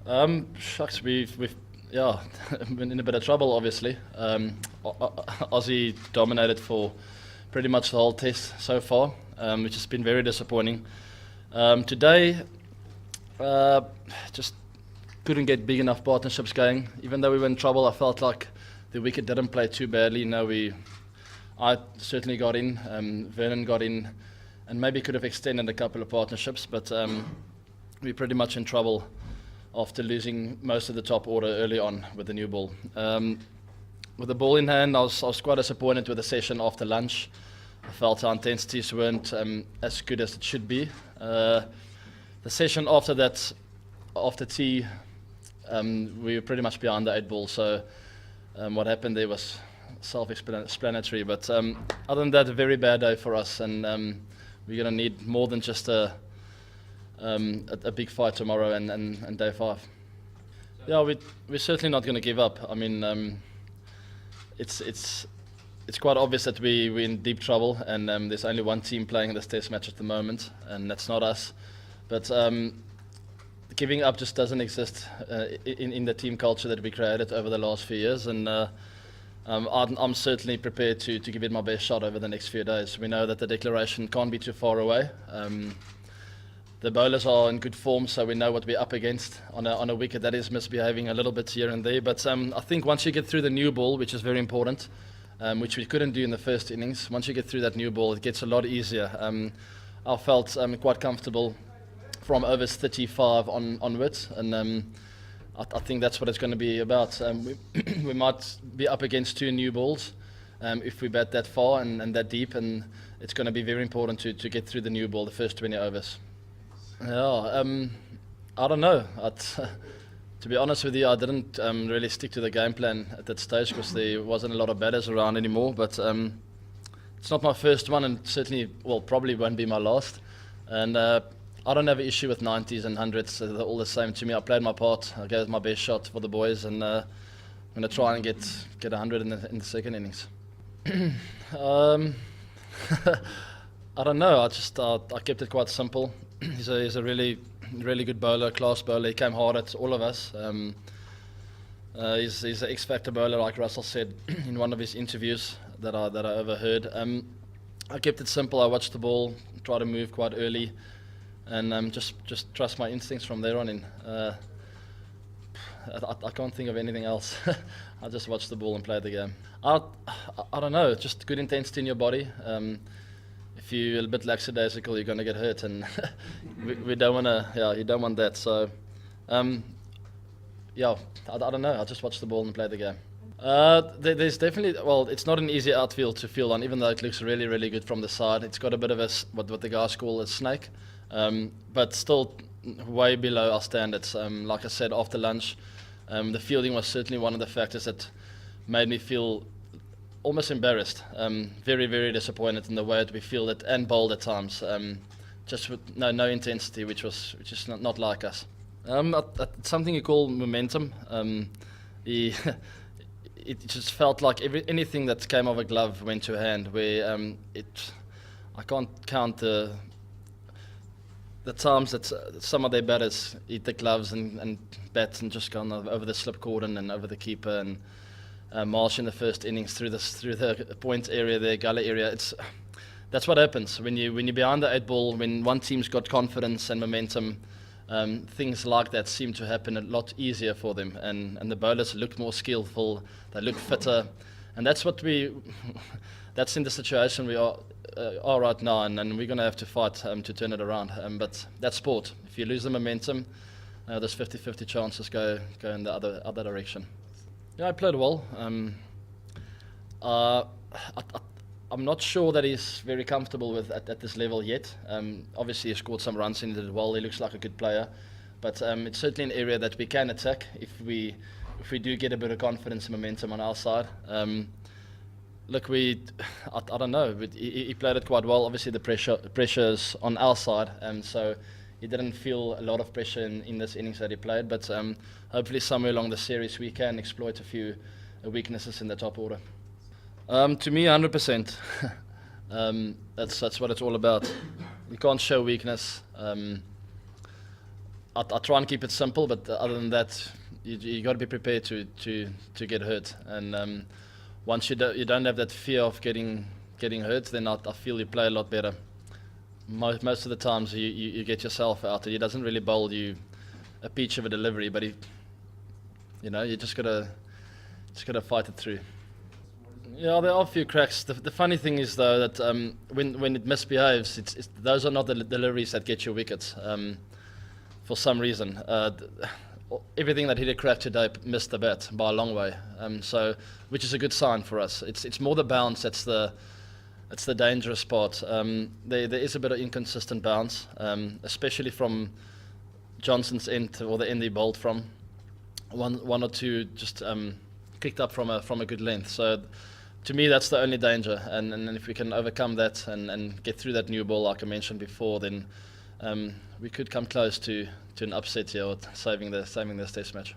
Shucks, we've yeah been in a bit of trouble, obviously. Aussie dominated for pretty much the whole test so far, which has been very disappointing. Today, uh, just couldn't get big enough partnerships going. Even though we were in trouble, I felt like the wicket didn't play too badly. No, I certainly got in. Vernon got in, and maybe could have extended a couple of partnerships, but we're pretty much in trouble after losing most of the top order early on with the new ball. With the ball in hand, I was quite disappointed with the session after lunch. I felt our intensities weren't as good as it should be. The session after that, after tea, we were pretty much behind the 8 ball, so what happened there was self-explanatory. But other than that, a very bad day for us, and we're going to need more than just a big fight tomorrow and day 5. Yeah, we're certainly not going to give up. I mean, it's quite obvious that we're in deep trouble, and there's only one team playing in this test match at the moment, and that's not us. But giving up just doesn't exist in the team culture that we created over the last few years, and I'm certainly prepared to give it my best shot over the next few days. We know that the declaration can't be too far away. The bowlers are in good form, so we know what we're up against on a wicket that is misbehaving a little bit here and there. But I think once you get through the new ball, which is very important, which we couldn't do in the first innings, once you get through that new ball, it gets a lot easier. I felt quite comfortable from overs 35 onwards, and I think that's what it's going to be about. We might be up against 2 new balls if we bat that far and that deep, and it's going to be very important to get through the new ball, the first 20 overs. Yeah, I don't know. To be honest with you, I didn't really stick to the game plan at that stage because there wasn't a lot of batters around anymore. But it's not my first one, and certainly, well, probably won't be my last. And I don't have an issue with 90s and 100s. They're all the same to me. I played my part. I gave my best shot for the boys, and I'm going to try and get 100 in the second innings. I don't know. I kept it quite simple. He's a really good bowler, class bowler. He came hard at all of us. He's an X-factor bowler, like Russell said in one of his interviews that I overheard. I kept it simple. I watched the ball, tried to move quite early, and just trust my instincts from there on in. I can't think of anything else. I just watched the ball and played the game. I don't know. Just good intensity in your body. If you're a bit lackadaisical, you're going to get hurt, and we don't want to. Yeah, you don't want that. So, yeah, I don't know. I just watch the ball and play the game. There's definitely, well, it's not an easy outfield to field on, even though it looks really, really good from the side. It's got a bit of what the guys call a snake, but still way below our standards. Like I said, after lunch, the fielding was certainly one of the factors that made me feel almost embarrassed, very, very disappointed in the way that we fielded and bowled at times, just with no intensity, which is not like us. Something you call momentum. It just felt like anything that came off a glove went to a hand. Where I can't count the times that some of their batters eat the gloves and bat and just gone over the slip cordon and over the keeper and march in the first innings through the point area, the gully area. That's what happens when you're behind the 8 ball. When one team's got confidence and momentum, things like that seem to happen a lot easier for them, and the bowlers look more skillful, they look fitter, and that's that's in the situation we are right now, and we're going to have to fight to turn it around. But that's sport. If you lose the momentum, there's 50-50 chances go in the other direction. Yeah, I played well. I'm not sure that he's very comfortable with at this level yet. Obviously, he scored some runs and he did well. He looks like a good player, but it's certainly an area that we can attack if we do get a bit of confidence and momentum on our side. Look, I don't know. He played it quite well. Obviously, the pressure's on our side, so he didn't feel a lot of pressure in this innings that he played. But hopefully, somewhere along the series, we can exploit a few weaknesses in the top order. To me, 100%. That's what it's all about. You can't show weakness. I try and keep it simple, but other than that, you got to be prepared to get hurt. And once you don't have that fear of getting hurt, then I feel you play a lot better. Most of the times you get yourself out. He doesn't really bowl you a peach of a delivery, but you just gotta fight it through. Yeah, there are a few cracks. The funny thing is though that when it misbehaves, those are not the deliveries that get you wickets. For some reason, everything that hit a crack today missed the bat by a long way. So, which is a good sign for us. It's more the bounce that's the dangerous part. There is a bit of inconsistent bounce, especially from Johnson's end or the end he bowled from. One or two just kicked up from a good length. So to me, that's the only danger. And if we can overcome that and get through that new ball, like I mentioned before, then we could come close to an upset here or saving this test match.